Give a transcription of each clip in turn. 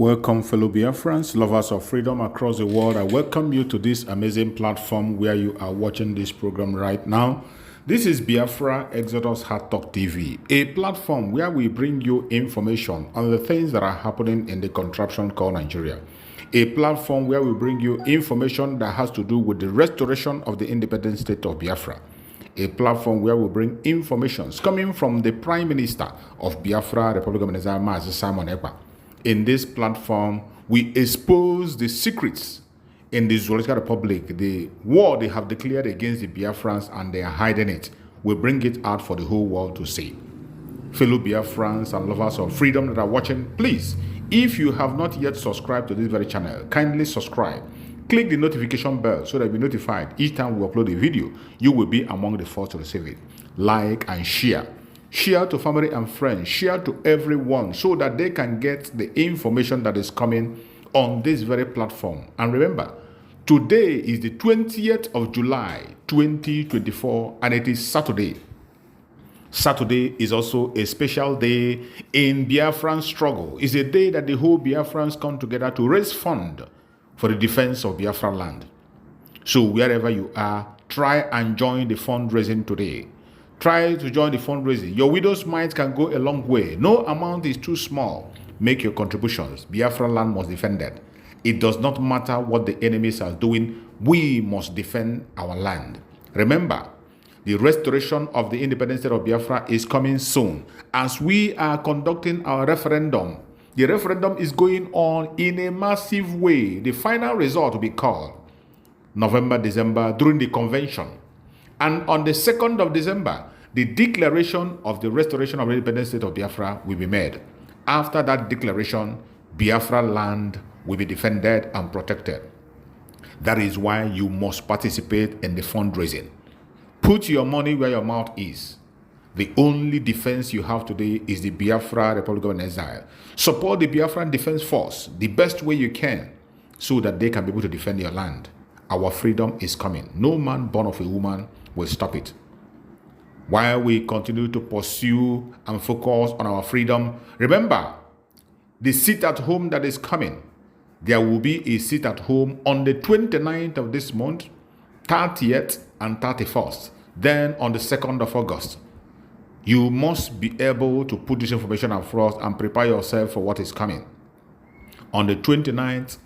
Welcome, fellow Biafrans, lovers of freedom across the world. I welcome you to this amazing platform where you are watching this program right now. This is Biafra Exodus Hard Talk TV, a platform where we bring you information on the things that are happening in the contraption called Nigeria. A platform where we bring you information that has to do with the restoration of the independent state of Biafra. A platform where we bring information coming from the Prime Minister of Biafra, Republic of Nigeria, Mazi Nnamdi Kanu. In this platform, we expose the secrets in the Zoological Republic, the war they have declared against the Biafrans, and they are hiding it. We bring it out for the whole world to see. Fellow Biafrans and lovers of freedom that are watching, please, if you have not yet subscribed to this very channel, kindly subscribe. Click the notification bell so that you'll be notified each time we upload a video. You will be among the first to receive it. Like and share. Share to family and friends. Share to everyone so that they can get the information that is coming on this very platform. And remember, today is the 20th of July, 2024, and it is Saturday. Saturday is also a special day in Biafran struggle. It's a day that the whole Biafrans come together to raise funds for the defense of Biafra land. So wherever you are, try and join the fundraising today. Try to join the fundraising. Your widow's mite can go a long way. No amount is too small. Make your contributions. Biafra land must be defended. It does not matter what the enemies are doing. We must defend our land. Remember, the restoration of the independent state of Biafra is coming soon. As we are conducting our referendum, the referendum is going on in a massive way. The final result will be called November, December during the convention. And on the 2nd of December, the declaration of the restoration of the independent state of Biafra will be made. After that declaration, Biafra land will be defended and protected. That is why you must participate in the fundraising. Put your money where your mouth is. The only defense you have today is the Biafra Republic of Exile. Support the Biafran Defense Force the best way you can so that they can be able to defend your land. Our freedom is coming. No man born of a woman will stop it. While we continue to pursue and focus on our freedom, remember, the sit at home that is coming, there will be a sit at home on the 29th of this month, 30th and 31st. Then on the 2nd of August, you must be able to put this information across and prepare yourself for what is coming. On the 29th,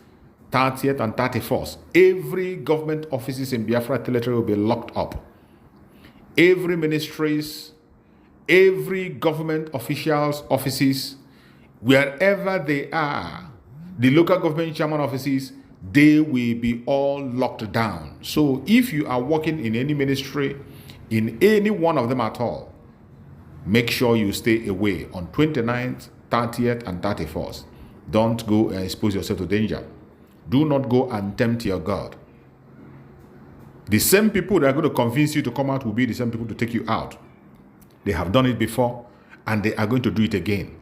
30th and 31st, every government offices in Biafra territory will be locked up. Every ministries, every government officials' offices, wherever they are, the local government chairman offices, they will be all locked down. So if you are working in any ministry, in any one of them at all, make sure you stay away on 29th, 30th, and 31st. Don't go and expose yourself to danger. Do not go and tempt your God. The same people that are going to convince you to come out will be the same people to take you out. They have done it before, and they are going to do it again.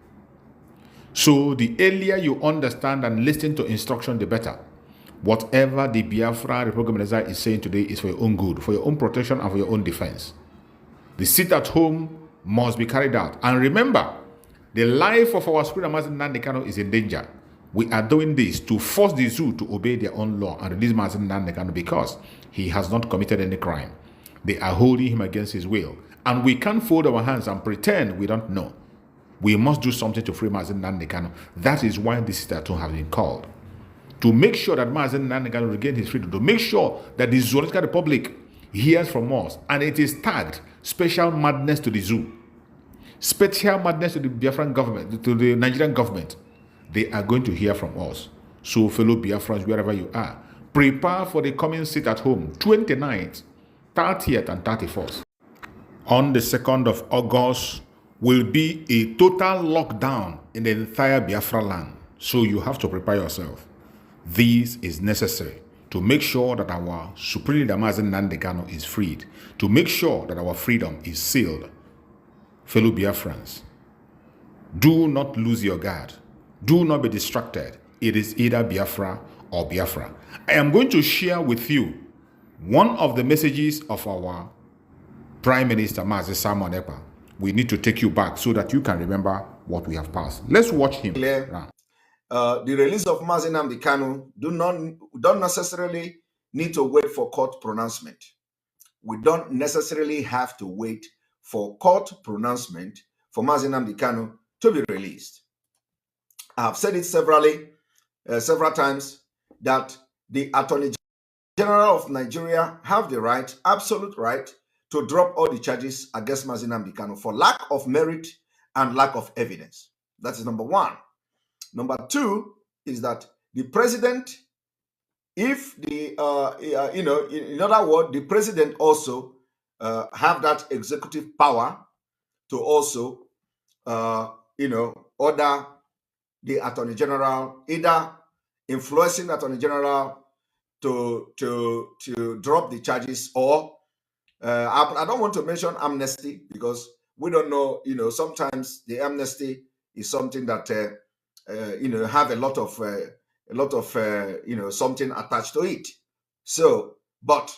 So the earlier you understand and listen to instruction, the better. Whatever the Biafra Republic of Nigeria is saying today is for your own good, for your own protection, and for your own defense. The sit at home must be carried out. And remember, the life of our spirit, Mazi Nnamdi Kanu, is in danger. We are doing this to force the zoo to obey their own law and release Mazi Nnamdi Kanu because he has not committed any crime. They are holding him against his will. And we can't fold our hands and pretend we don't know. We must do something to free Mazi Nnamdi Kanu. That is why this statue has been called. To make sure that Mazi Nnamdi Kanu regain his freedom. To make sure that the Zoological Republic hears from us. And it is tagged special madness to the zoo. Special madness to the Biafran government, to the Nigerian government. They are going to hear from us. So fellow Biafrans, wherever you are, prepare for the coming sit at home, 29th, 30th, and 31st. On the 2nd of August will be a total lockdown in the entire Biafra land. So you have to prepare yourself. This is necessary to make sure that our Supreme Leader Mazi Nnamdi Kanu is freed, to make sure that our freedom is sealed. Fellow Biafrans, do not lose your guard. Do not be distracted. It is either Biafra or Biafra. I am going to share with you one of the messages of our Prime Minister Mazi Nnamdi Kanu. We need to take you back so that you can remember what we have passed. Let's watch him. the release of Mazi Nnamdi Kanu don't necessarily need to wait for court pronouncement. We don't necessarily have to wait for court pronouncement for Mazi Nnamdi Kanu to be released. I have said it several times, that the Attorney General of Nigeria have the right, absolute right, to drop all the charges against Mazi Nnamdi Kanu for lack of merit and lack of evidence. That is number one. Number two is that the president, if the in other words, the president also have that executive power to also order the Attorney General, either influencing the Attorney General to drop the charges, or I don't want to mention amnesty, because we don't know. Sometimes the amnesty is something that have a lot of something attached to it. So, but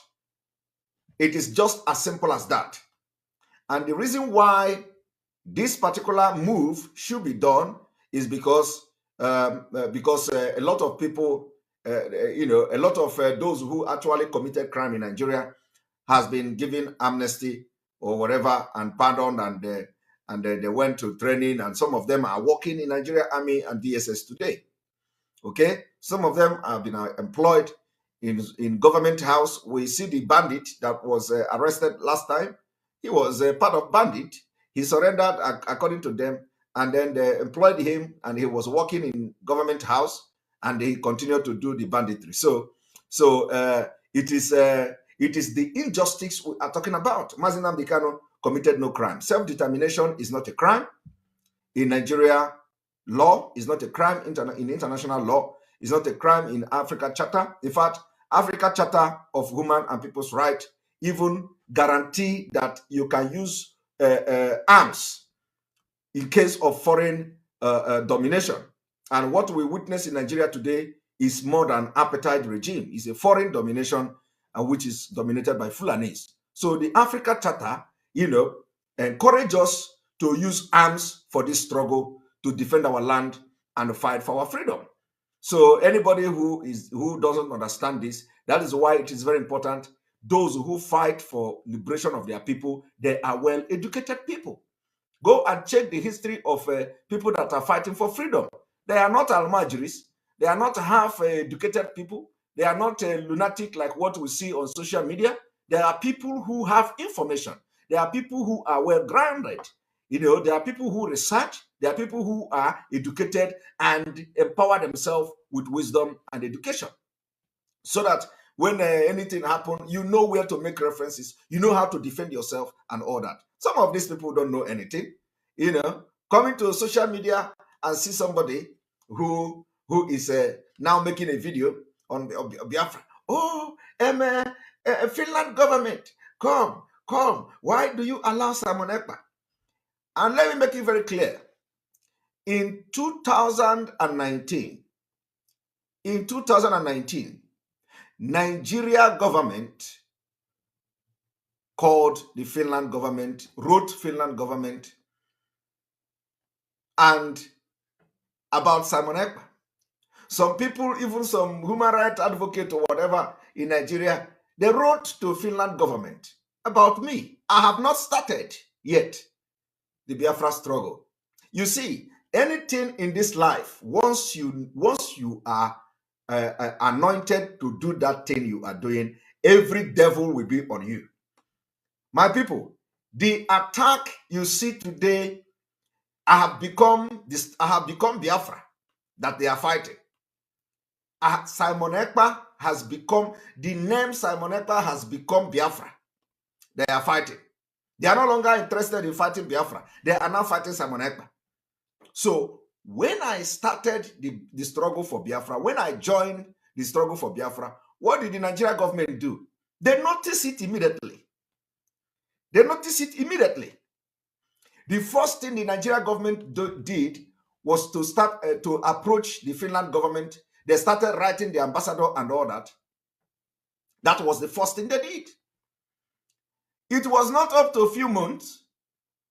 it is just as simple as that. And the reason why this particular move should be done is because a lot of people, a lot of those who actually committed crime in Nigeria has been given amnesty or whatever and pardoned, and they went to training, and some of them are working in Nigeria Army and DSS today. Okay, some of them have been employed in government house. We see the bandit that was arrested last time. He was part of bandit. He surrendered according to them, and then they employed him, and he was working in government house, and he continued to do the banditry. So it is the injustice we are talking about. Mazi Nnamdi Kanu committed no crime. Self-determination is not a crime in Nigeria. Law is not a crime in international law. It's not a crime in Africa Charter. In fact, Africa Charter of Human and People's Rights even guarantee that you can use arms in case of foreign domination. And what we witness in Nigeria today is more than apartheid regime. It's a foreign domination, which is dominated by Fulanis. So the Africa Charter, encourage us to use arms for this struggle to defend our land and fight for our freedom. So anybody who doesn't understand this, that is why it is very important. Those who fight for liberation of their people, they are well-educated people. Go and check the history of people that are fighting for freedom. They are not almajiris. They are not half-educated people. They are not lunatic like what we see on social media. They are people who have information. They are people who are well-grounded. There are people who research. There are people who are educated and empower themselves with wisdom and education, so that when anything happens, you know where to make references. You know how to defend yourself and all that. Some of these people don't know anything. Coming to social media and see somebody who is now making a video on Biafra. Oh, Finland government, come. Why do you allow Simon Ekpa? And let me make it very clear. In 2019, Nigeria government called the Finland government, wrote Finland government, and about Simon Ekpa. Some people, even some human rights advocate or whatever in Nigeria, they wrote to Finland government about me. I have not started yet the Biafra struggle. You see, anything in this life, once you are anointed to do that thing you are doing, every devil will be on you. My people, the attack you see today, I have become Biafra that they are fighting. Simon Ekpa has become, the name Simon Ekpa has become Biafra. They are fighting. They are no longer interested in fighting Biafra. They are now fighting Simon Ekpa. So when I started the struggle for Biafra, when I joined the struggle for Biafra, what did the Nigerian government do? They noticed it immediately. The first thing the Nigerian government did was to start to approach the Finland government. They started writing the ambassador and all that. That was the first thing they did. It was not up to a few months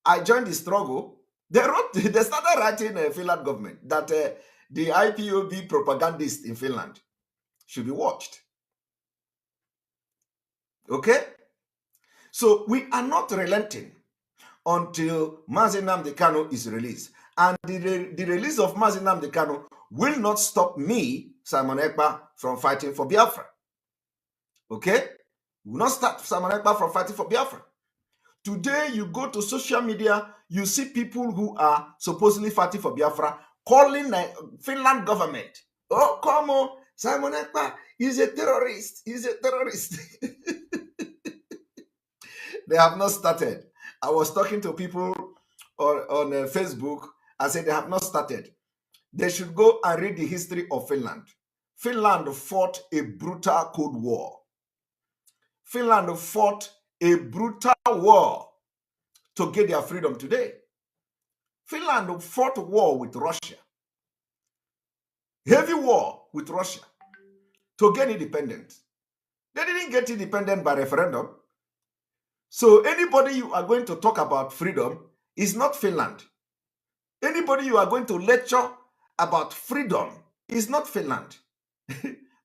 I joined the struggle. They started writing a Finland government that the IPOB propagandist in Finland should be watched. Okay? So we are not relenting until Mazi Nnamdi Kanu is released. And the release of Mazi Nnamdi Kanu will not stop me, Simon Ekpa, from fighting for Biafra. Okay? Will not stop Simon Ekpa from fighting for Biafra. Today, you go to social media, you see people who are supposedly fighting for Biafra calling the Finland government. Oh, come on, Simon Ekpa is a terrorist. He's a terrorist. They have not started. I was talking to people on Facebook. I said they have not started. They should go and read the history of Finland. Finland fought a brutal Cold War. Finland fought a brutal war to get their freedom today. Finland fought a war with Russia. Heavy war with Russia to get independence. They didn't get independent by referendum. So anybody you are going to talk about freedom is not Finland. Anybody you are going to lecture about freedom is not Finland.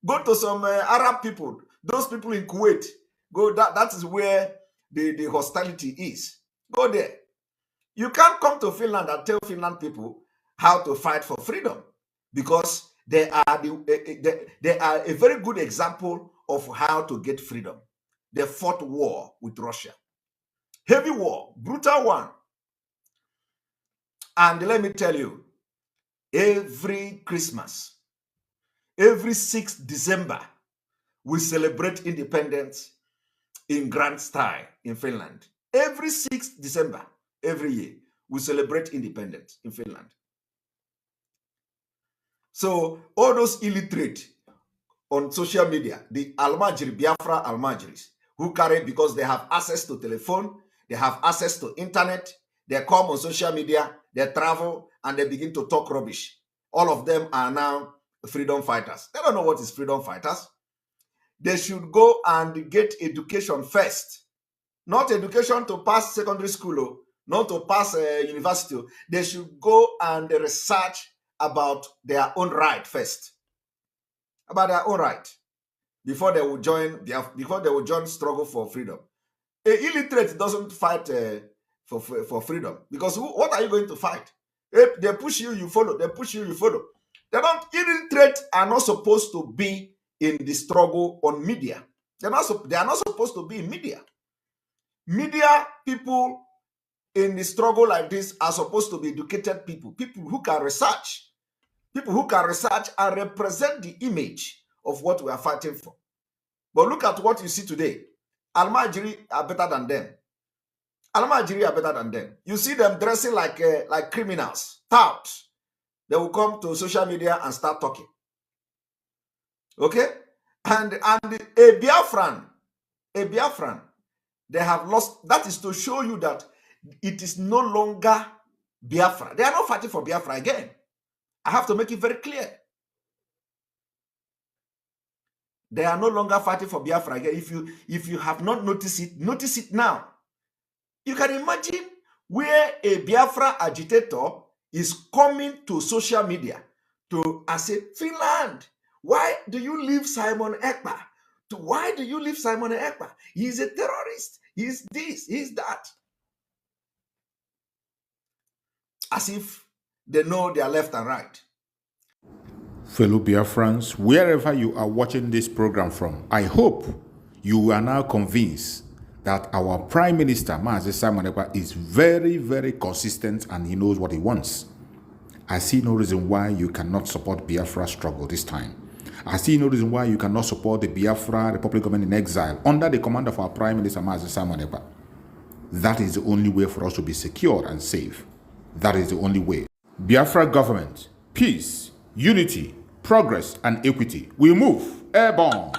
Go to some Arab people, those people in Kuwait. Go, that is where the hostility is. Go there. You can't come to Finland and tell Finland people how to fight for freedom, because they are a very good example of how to get freedom. They fought war with Russia. Heavy war, brutal one. And let me tell you, every Christmas, every 6th December, we celebrate independence in grand style in Finland. Every 6th December, every year, we celebrate independence in Finland. So all those illiterate on social media, the Almajiri, Biafra Almajiris, who carry, because they have access to telephone, they have access to internet, they come on social media, they travel, and they begin to talk rubbish. All of them are now freedom fighters. They don't know what is freedom fighters. They should go and get education first. Not education to pass secondary school, not to pass university. They should go and research about their own right first. About their own right. Before they will join struggle for freedom. An illiterate doesn't fight for freedom, because what are you going to fight? If they push you, you follow. They push you, you follow. Illiterate are not supposed to be in the struggle on media. They are not supposed to be in media. Media people in the struggle like this are supposed to be educated people, people who can research, and represent the image of what we are fighting for. But look at what you see today. Almajiri are better than them. Almajiri are better than them. You see them dressing like criminals, touts. They will come to social media and start talking. Okay? And a Biafran, they have lost. That is to show you that it is no longer Biafra. They are not fighting for Biafra again. I have to make it very clear. They are no longer fighting for Biafra again. If you have not noticed it now. You can imagine where a Biafra agitator is coming to social media to say, Finland, why do you leave Simon Ekpa? Why do you leave Simon Ekpa? He's a terrorist. He's this, he's that. As if they know their left and right. Fellow Biafrans, wherever you are watching this program from, I hope you are now convinced that our Prime Minister, Mazi Simon Ekpa, is very, very consistent and he knows what he wants. I see no reason why you cannot support Biafra struggle this time. I see no reason why you cannot support the Biafra Republic government in exile under the command of our Prime Minister, Mazi Simon Ekpa. That is the only way for us to be secure and safe. That is the only way. Biafra government, peace, unity, progress, and equity. We move airborne.